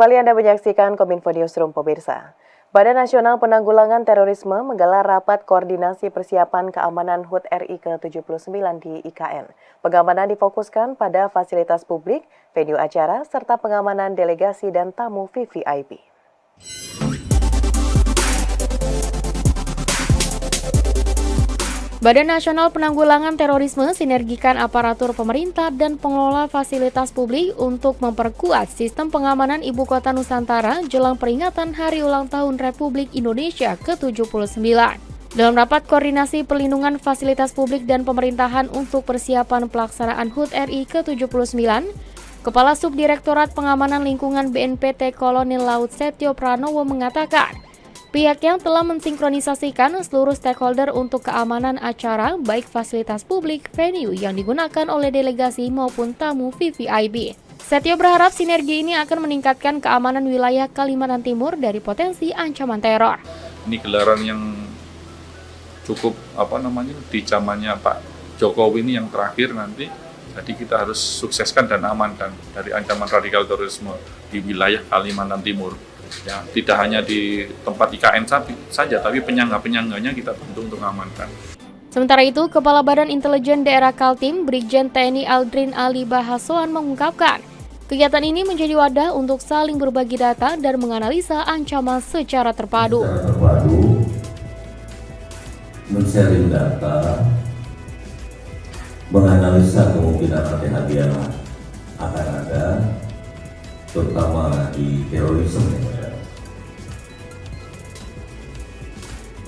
Kembali Anda menyaksikan Kominfo Newsroom pemirsa. Badan Nasional Penanggulangan Terorisme menggelar rapat koordinasi persiapan keamanan HUT RI ke-79 di IKN. Pengamanan difokuskan pada fasilitas publik, venue acara, serta pengamanan delegasi dan tamu VVIP. Badan Nasional Penanggulangan Terorisme sinergikan aparatur pemerintah dan pengelola fasilitas publik untuk memperkuat sistem pengamanan Ibu Kota Nusantara jelang peringatan Hari Ulang Tahun Republik Indonesia ke-79. Dalam rapat koordinasi perlindungan fasilitas publik dan pemerintahan untuk persiapan pelaksanaan HUT RI ke-79, Kepala Subdirektorat Pengamanan Lingkungan BNPT Kolonel Laut Setio Pranowo mengatakan, pihaknya telah mensinkronisasikan seluruh stakeholder untuk keamanan acara, baik fasilitas publik, venue yang digunakan oleh delegasi maupun tamu VVIP. Setio berharap sinergi ini akan meningkatkan keamanan wilayah Kalimantan Timur dari potensi ancaman teror. Ini gelaran yang cukup di zamannya Pak Jokowi ini yang terakhir nanti. Jadi kita harus sukseskan dan amankan dari ancaman radikal terorisme di wilayah Kalimantan Timur. Ya, tidak hanya di tempat IKN saja, tapi penyangga-penyangganya kita tentu untuk mengamankan. Sementara itu, Kepala Badan Intelijen Daerah Kaltim, Brigjen TNI Aldrin Ali Bahasoan mengungkapkan, kegiatan ini menjadi wadah untuk saling berbagi data dan menganalisa ancaman secara terpadu. Men-sharing data, menganalisa kemungkinan kejadian akan ada, terutama di terorisme.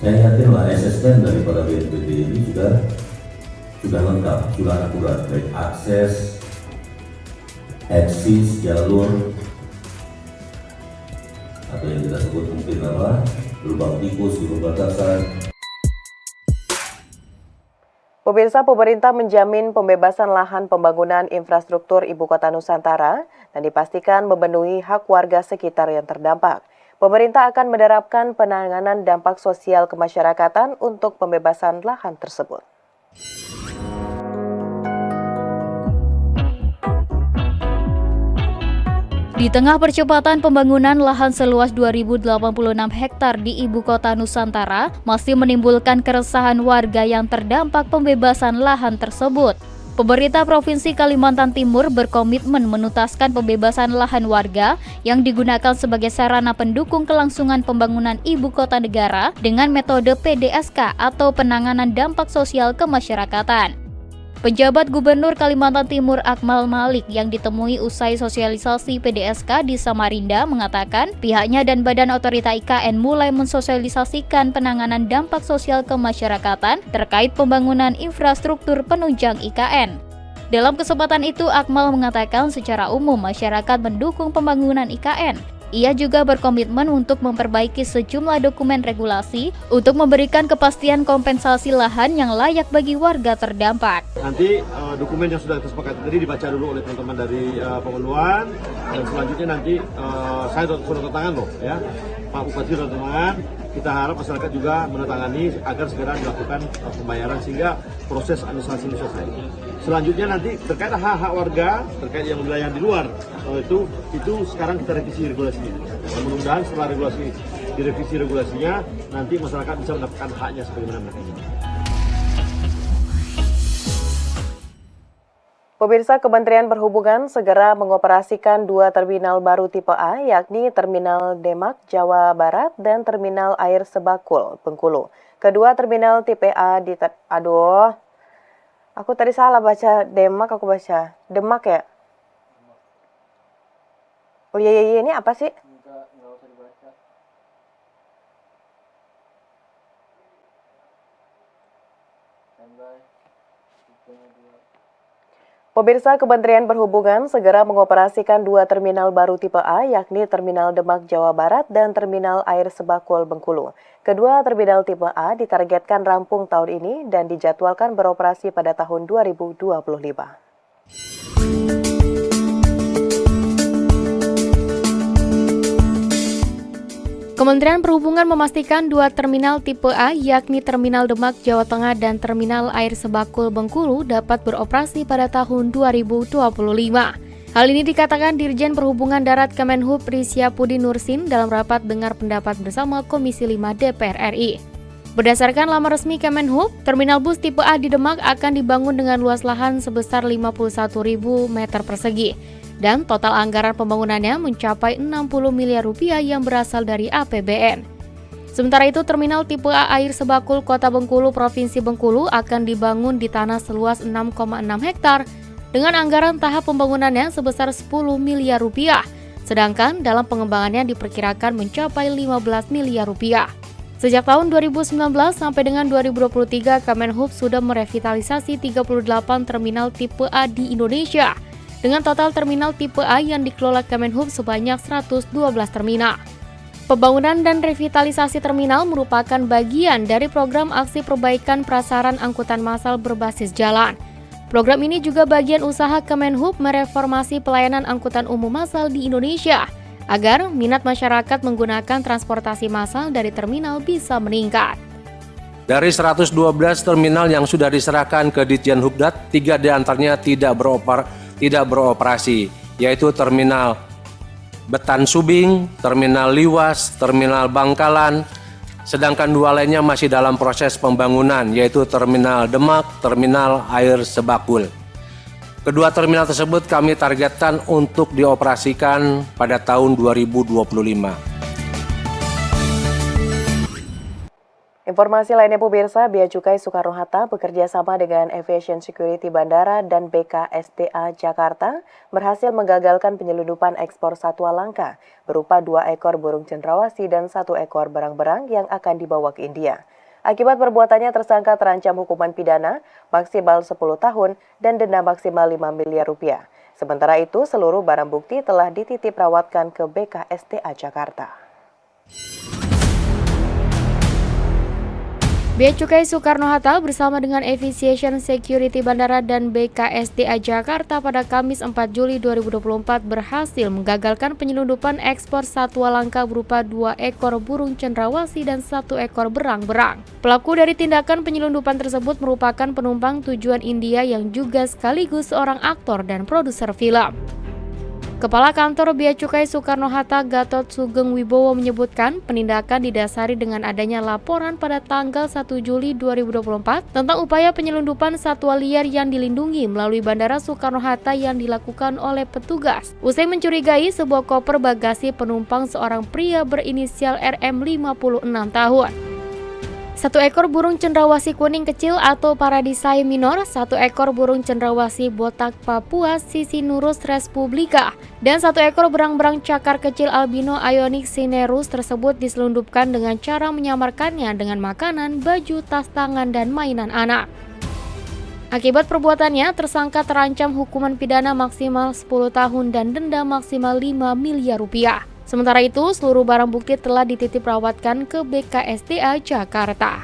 Saya yakinlah SSN daripada BNPT ini sudah lengkap, sudah akurat, baik akses, eksis, jalur, atau yang kita sebut mungkin lubang tikus di perbatasan. Pemirsa, pemerintah menjamin pembebasan lahan pembangunan infrastruktur Ibu Kota Nusantara dan dipastikan memenuhi hak warga sekitar yang terdampak. Pemerintah akan menerapkan penanganan dampak sosial kemasyarakatan untuk pembebasan lahan tersebut. Di tengah percepatan pembangunan lahan seluas 2.086 hektar di Ibu Kota Nusantara masih menimbulkan keresahan warga yang terdampak pembebasan lahan tersebut. Pemerintah Provinsi Kalimantan Timur berkomitmen menuntaskan pembebasan lahan warga yang digunakan sebagai sarana pendukung kelangsungan pembangunan ibu kota negara dengan metode PDSK atau penanganan dampak sosial kemasyarakatan. Penjabat Gubernur Kalimantan Timur Akmal Malik yang ditemui usai sosialisasi PDSK di Samarinda mengatakan pihaknya dan Badan Otorita IKN mulai mensosialisasikan penanganan dampak sosial kemasyarakatan terkait pembangunan infrastruktur penunjang IKN. Dalam kesempatan itu, Akmal mengatakan secara umum masyarakat mendukung pembangunan IKN. Ia juga berkomitmen untuk memperbaiki sejumlah dokumen regulasi untuk memberikan kepastian kompensasi lahan yang layak bagi warga terdampak. Nanti dokumen yang sudah disepakati tadi dibaca dulu oleh teman-teman dari pemenuhan, dan selanjutnya nanti saya sudah tangan loh ya, Pak Bupati sudah tangan. Kita harap masyarakat juga menandatangani agar segera dilakukan pembayaran sehingga proses administrasi ini selesai. Selanjutnya nanti terkait hak-hak warga terkait yang wilayah di luar itu sekarang kita revisi regulasinya. Mudah-mudahan setelah direvisi regulasinya nanti masyarakat bisa mendapatkan haknya sebagaimana mereka ingin. Pemirsa, Kementerian Perhubungan segera mengoperasikan 2 terminal baru tipe A, yakni Terminal Demak, Jawa Barat, dan Terminal Air Sebakul, Bengkulu. Kedua terminal tipe A aku tadi salah baca Demak, aku baca Demak ya? Oh iya, ini apa sih? Enggak usah dibaca. Standby. Pemirsa, Kementerian Perhubungan segera mengoperasikan 2 terminal baru tipe A, yakni Terminal Demak, Jawa Barat, dan Terminal Air Sebakul, Bengkulu. Kedua terminal tipe A ditargetkan rampung tahun ini dan dijadwalkan beroperasi pada tahun 2025. Kementerian Perhubungan memastikan 2 terminal tipe A, yakni Terminal Demak, Jawa Tengah, dan Terminal Air Sebakul, Bengkulu dapat beroperasi pada tahun 2025. Hal ini dikatakan Dirjen Perhubungan Darat Kemenhub Risyapudi Nursin dalam rapat dengar pendapat bersama Komisi 5 DPR RI. Berdasarkan laman resmi Kemenhub, terminal bus tipe A di Demak akan dibangun dengan luas lahan sebesar 51.000 meter persegi dan total anggaran pembangunannya mencapai 60 miliar rupiah yang berasal dari APBN. Sementara itu, terminal tipe A Air Sebakul Kota Bengkulu, Provinsi Bengkulu akan dibangun di tanah seluas 6,6 hektar dengan anggaran tahap pembangunannya sebesar 10 miliar rupiah, sedangkan dalam pengembangannya diperkirakan mencapai 15 miliar rupiah. Sejak tahun 2019 sampai dengan 2023, Kemenhub sudah merevitalisasi 38 terminal tipe A di Indonesia, dengan total terminal tipe A yang dikelola Kemenhub sebanyak 112 terminal. Pembangunan dan revitalisasi terminal merupakan bagian dari program aksi perbaikan prasaran angkutan massal berbasis jalan. Program ini juga bagian usaha Kemenhub mereformasi pelayanan angkutan umum massal di Indonesia agar minat masyarakat menggunakan transportasi massal dari terminal bisa meningkat. Dari 112 terminal yang sudah diserahkan ke Ditjen Hubdat, 3 diantaranya tidak beroperasi, yaitu Terminal Betan Subing, Terminal Liwas, Terminal Bangkalan, sedangkan 2 lainnya masih dalam proses pembangunan, yaitu Terminal Demak, Terminal Air Sebakul. Kedua terminal tersebut kami targetkan untuk dioperasikan pada tahun 2025. Informasi lainnya pemirsa, Bea Cukai Soekarno-Hatta bekerja sama dengan Aviation Security Bandara dan BKSDA Jakarta berhasil menggagalkan penyelundupan ekspor satwa langka berupa 2 ekor burung cendrawasih dan 1 ekor berang-berang yang akan dibawa ke India. Akibat perbuatannya, tersangka terancam hukuman pidana maksimal 10 tahun dan denda maksimal 5 miliar rupiah. Sementara itu, seluruh barang bukti telah dititip rawatkan ke BKSDA Jakarta. Bea Cukai Soekarno-Hatta bersama dengan Aviation Security Bandara dan BKSDA Jakarta pada Kamis 4 Juli 2024 berhasil menggagalkan penyelundupan ekspor satwa langka berupa 2 ekor burung cendrawasih dan 1 ekor berang-berang. Pelaku dari tindakan penyelundupan tersebut merupakan penumpang tujuan India yang juga sekaligus seorang aktor dan produser film. Kepala Kantor Bea Cukai Soekarno-Hatta Gatot Sugeng Wibowo menyebutkan penindakan didasari dengan adanya laporan pada tanggal 1 Juli 2024 tentang upaya penyelundupan satwa liar yang dilindungi melalui Bandara Soekarno-Hatta yang dilakukan oleh petugas. Usai mencurigai sebuah koper bagasi penumpang seorang pria berinisial RM 56 tahun. 1 ekor burung cendrawasih kuning kecil atau Paradisea minor, 1 ekor burung cendrawasih botak Papua Sisinurus respublica, dan 1 ekor berang-berang cakar kecil albino Ionix cinereus tersebut diselundupkan dengan cara menyamarkannya dengan makanan, baju, tas tangan, dan mainan anak. Akibat perbuatannya, tersangka terancam hukuman pidana maksimal 10 tahun dan denda maksimal 5 miliar rupiah. Sementara itu, seluruh barang bukti telah dititip rawatkan ke BKSDA Jakarta.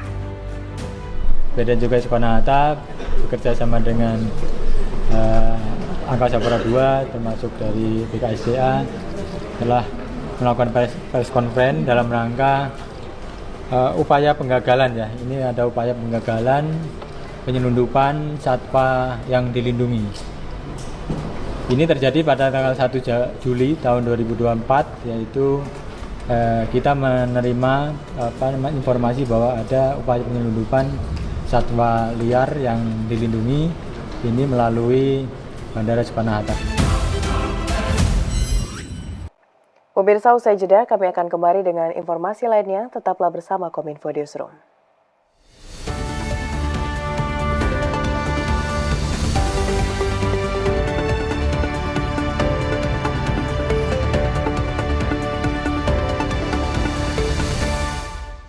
Bea Cukai Soekarno-Hatta bekerja sama dengan Angkasa Pura II termasuk dari BKSDA telah melakukan press conference dalam rangka upaya penggagalan ya. Ini ada upaya penggagalan penyelundupan satwa yang dilindungi. Ini terjadi pada tanggal 1 Juli tahun 2024, yaitu kita menerima informasi bahwa ada upaya penyelundupan satwa liar yang dilindungi ini melalui Bandara Soekarno-Hatta. Pemirsa, usai jeda kami akan kembali dengan informasi lainnya. Tetaplah bersama Kominfo Newsroom.